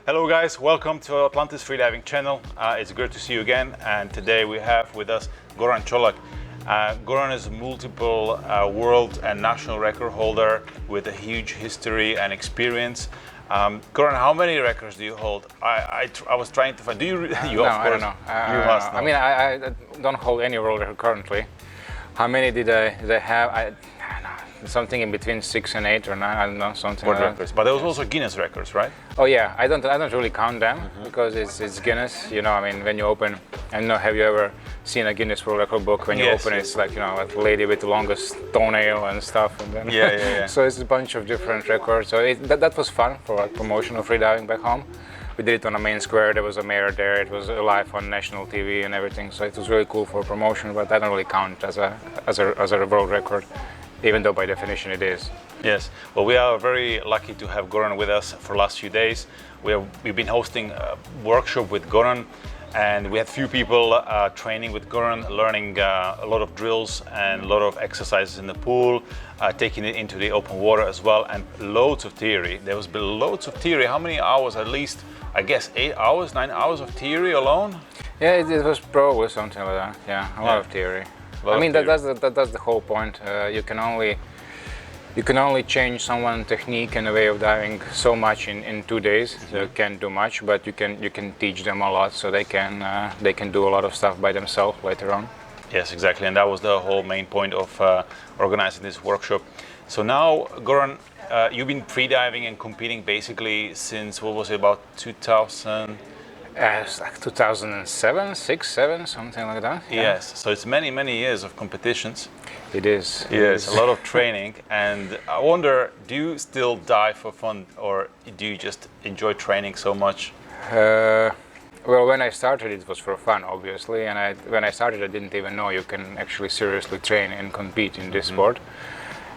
Hello guys, welcome to Atlantis Freediving channel. It's great to see you again, and today we have with us Goran Colak. Goran is a multiple world and national record holder with a huge history and experience. Goran, how many records do you hold? I was trying to find. Do you? You no, of course. I don't know. You must know. I mean, I don't hold any world record currently. How many did I have? I don't know, something in between 6 and 8 or 9. I don't know, something World like records, but there was also Guinness records, right? Oh yeah, I don't really count them because it's Guinness. You know, I mean, when you open, I don't know, have you ever seen a Guinness World Record book? When you open it, it's like, you know, a lady with the longest toenail and stuff. And then Yeah. So it's a bunch of different records. So that was fun for like promotion of freediving back home. We did it on a main square. There was a mayor there. It was live on national TV and everything. So it was really cool for promotion. But that don't really count as a world record, even though by definition it is. Yes. Well, we are very lucky to have Goran with us for the last few days. We've been hosting a workshop with Goran, and we had few people training with Goran, learning a lot of drills and a lot of exercises in the pool, taking it into the open water as well, and loads of theory. There was loads of theory. How many hours? At least, I guess, 8 hours, 9 hours of theory alone? Yeah, it was probably something like that. Yeah, a lot of theory. I mean, that's the whole point. You can only change someone's technique and a way of diving so much in 2 days. So you can't do much, but you can teach them a lot, so they can do a lot of stuff by themselves later on. Yes, exactly, and that was the whole main point of organizing this workshop. So now, Goran, you've been freediving and competing basically since, what was it, about 2000? It's like 2007, 6, 7, something like that. Yeah. Yes, so it's many years of competitions. It is. Yes, a lot of training. And I wonder, do you still dive for fun, or do you just enjoy training so much? Well, when I started, it was for fun, obviously. And when I started, I didn't even know you can actually seriously train and compete in this sport.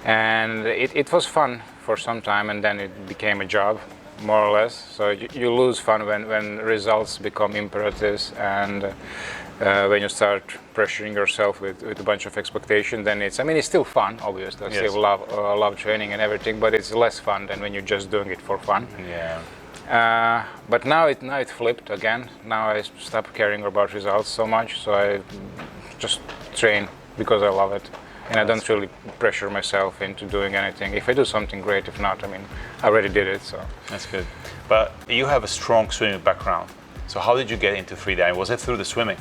And it was fun for some time, and then it became a job, more or less. So you lose fun when results become imperatives, and when you start pressuring yourself with a bunch of expectations. Then it's still fun, obviously. I still love training and everything, but it's less fun than when you're just doing it for fun. Yeah. But now it flipped again. Now I stopped caring about results so much, so I just train because I love it. And I don't really pressure myself into doing anything. If I do something, great. If not, I mean, I already did it, so. That's good. But you have a strong swimming background. So how did you get into freediving? Was it through the swimming?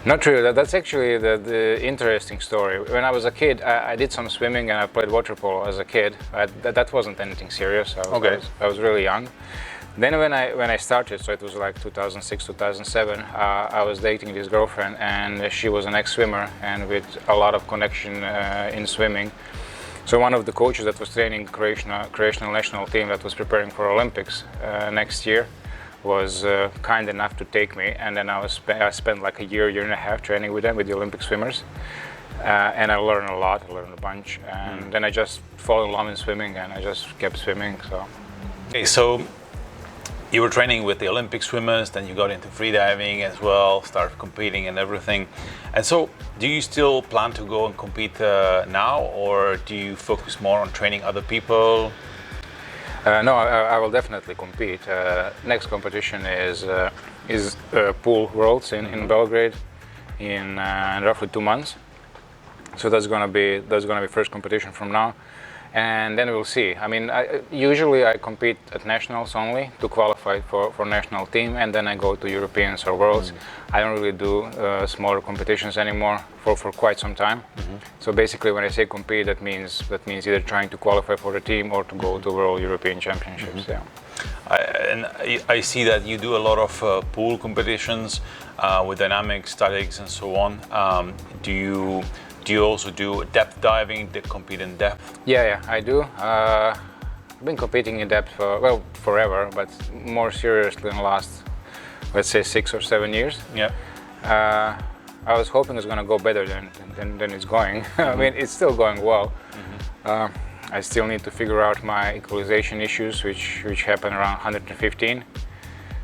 Not really. That's actually the interesting story. When I was a kid, I did some swimming and I played water polo as a kid. That wasn't anything serious. I was really young. Then when I started, so it was like 2006, 2007, I was dating this girlfriend, and she was an ex-swimmer and with a lot of connection in swimming. So one of the coaches that was training Croatian national team that was preparing for Olympics next year was kind enough to take me, and then I spent like a year and a half training with them, with the Olympic swimmers. And I learned a lot, I learned a bunch, and then I just fell in love in swimming, and I just kept swimming. So. Okay, so you were training with the Olympic swimmers, then you got into freediving as well, started competing and everything. And so, do you still plan to go and compete now, or do you focus more on training other people? No, I will definitely compete. Next competition is Pool Worlds in Belgrade in roughly 2 months. So that's gonna be first competition from now. And then we'll see. I mean, usually I compete at nationals only to qualify for national team, and then I go to Europeans or Worlds. I don't really do smaller competitions anymore for quite some time. So basically, when I say compete, that means either trying to qualify for the team or to go to World European Championships. Yeah. I see that you do a lot of pool competitions with dynamics, statics, and so on. Do you also do depth diving, compete in depth? Yeah, I do. I've been competing in depth forever, but more seriously in the last, let's say, 6 or 7 years. Yeah. I was hoping it's going to go better than it's going. I mean, it's still going well. I still need to figure out my equalization issues, which happen around 115.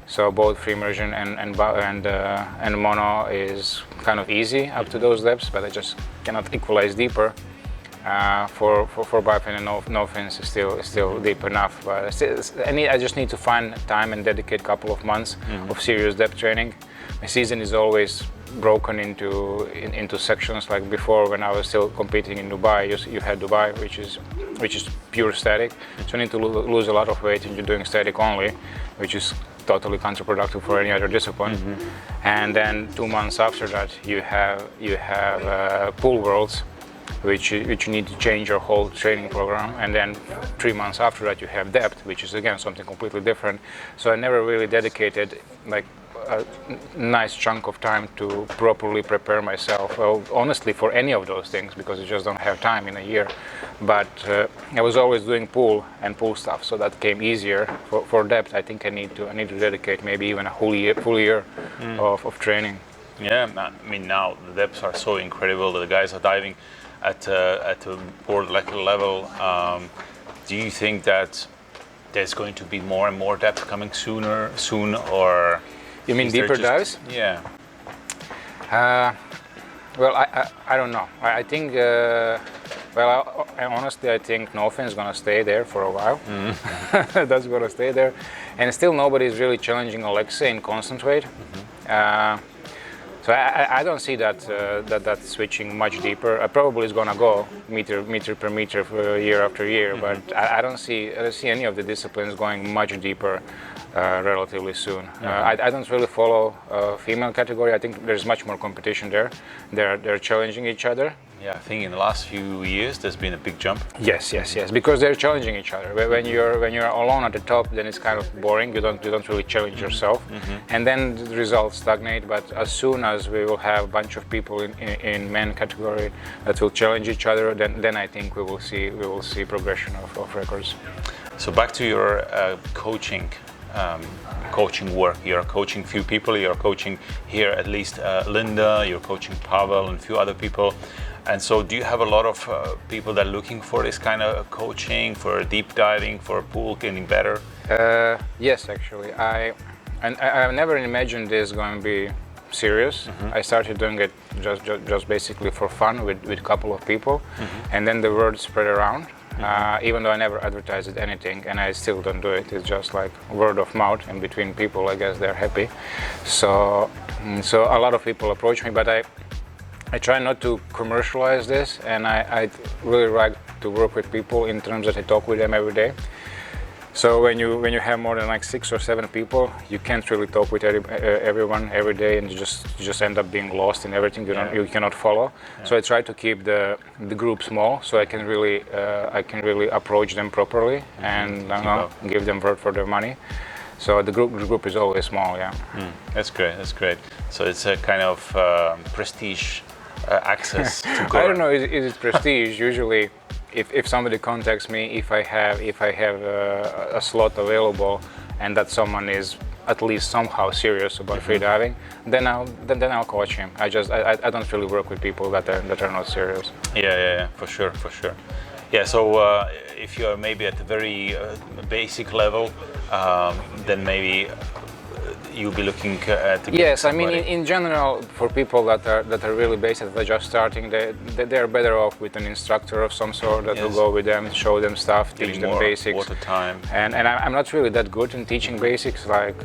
So both free immersion and mono is kind of easy up to those depths, but I just cannot equalize deeper. For biplane and no fins is still deep enough. But I just need to find time and dedicate a couple of months of serious depth training. My season is always broken into sections. Like before, when I was still competing in Dubai, you had Dubai, which is pure static. So you need to lose a lot of weight and you're doing static only, which is totally counterproductive for any other discipline. And then 2 months after that, you have pool worlds, which you need to change your whole training program. And then 3 months after that, you have depth, which is again something completely different. So I never really dedicated like a nice chunk of time to properly prepare myself, well, honestly, for any of those things, because you just don't have time in a year. But I was always doing pool stuff, so that came easier. For depth, I think I need to dedicate maybe even a full year of training. Yeah, I mean now the depths are so incredible. The guys are diving at a world level. Do you think that there's going to be more and more depth coming soon, or? You mean deeper dives? Yeah. Well, I don't know. I think, honestly, I think no fin is going to stay there for a while. That's going to stay there. And still nobody is really challenging Alexei in constant weight. So I don't see that switching much deeper. I probably is going to go meter per meter for year after year, but I don't see any of the disciplines going much deeper relatively soon. I don't really follow female category. I think there's much more competition there. They're challenging each other. Yeah, I think in the last few years there's been a big jump. Yes, because they're challenging each other. When you're alone at the top, then it's kind of boring. You don't really challenge yourself, and then the results stagnate. But as soon as we will have a bunch of people in men category that will challenge each other, then I think we will see progression of records. So back to your coaching work. You're coaching few people. You're coaching here at least Linda. You're coaching Pavel and a few other people. And so, do you have a lot of people that are looking for this kind of coaching, for deep diving, for pool getting better? Yes, actually. I never imagined this going to be serious. I started doing it just basically for fun with a couple of people, and then the word spread around. Even though I never advertised anything, and I still don't do it. It's just like word of mouth, and between people, I guess they're happy. So a lot of people approach me, but I try not to commercialize this, and I really like to work with people in terms that I talk with them every day. So when you have more than like 6 or 7 people, you can't really talk with everyone every day, and you just end up being lost in everything you cannot follow. Yeah. So I try to keep the group small, so I can really approach them properly and give them word for their money. So the group is always small. Yeah. That's great. So it's a kind of prestige access to Goran. I don't know. Is it prestige? Usually, if somebody contacts me, if I have a slot available, and that someone is at least somehow serious about freediving, then I'll coach him. I don't really work with people that are not serious. Yeah, for sure. Yeah, so if you're maybe at the very basic level, then maybe you'll be looking to yes, I mean in general, for people that are really basic, that are just starting, they're better off with an instructor of some sort that will go with them, show them stuff, teach them basics. Water time. And I'm not really that good in teaching basics. Like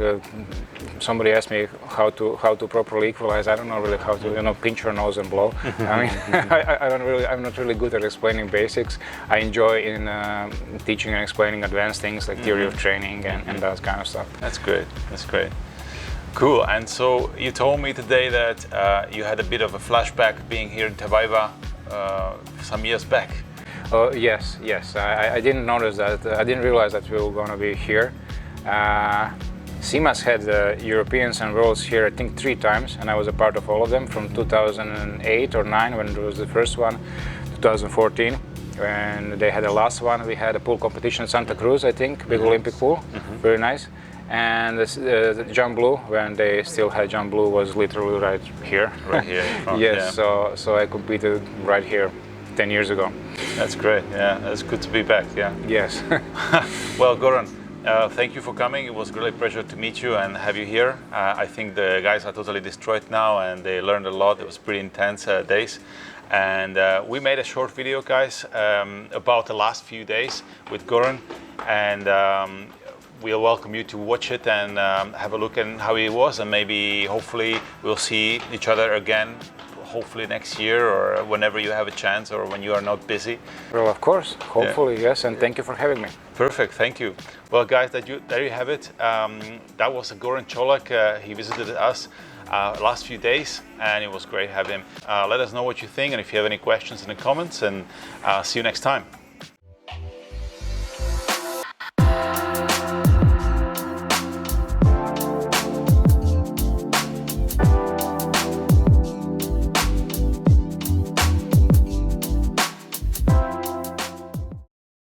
somebody asked me how to properly equalize. I don't know really how to pinch your nose and blow. I mean I'm not really good at explaining basics. I enjoy in teaching and explaining advanced things like theory of training and that kind of stuff. That's great. Cool. And so you told me today that you had a bit of a flashback being here in Tavaiva some years back. Oh yes. I didn't notice that. I didn't realize that we were going to be here. CIMAS had the Europeans and Worlds here, I think 3 times, and I was a part of all of them from 2008 or 9 when there was the first one, 2014 when they had the last one. We had a pool competition in Santa Cruz, I think, big Olympic pool, very nice. And the Jump Blue, when they still had Jump Blue, was literally right here. Right here in front, yes, yeah. So I competed right here 10 years ago. That's great, yeah, that's good to be back, yeah. Yes. Well, Goran, thank you for coming. It was a great pleasure to meet you and have you here. I think the guys are totally destroyed now and they learned a lot. It was pretty intense days. And we made a short video, guys, about the last few days with Goran, and we'll welcome you to watch it and have a look at how he was, and maybe hopefully we'll see each other again, hopefully next year or whenever you have a chance or when you are not busy. Well, of course, hopefully, yes, and thank you for having me. Perfect, thank you. Well, guys, there you have it. That was Goran Colak. He visited us last few days, and it was great having him. Let us know what you think, and if you have any questions in the comments, and see you next time.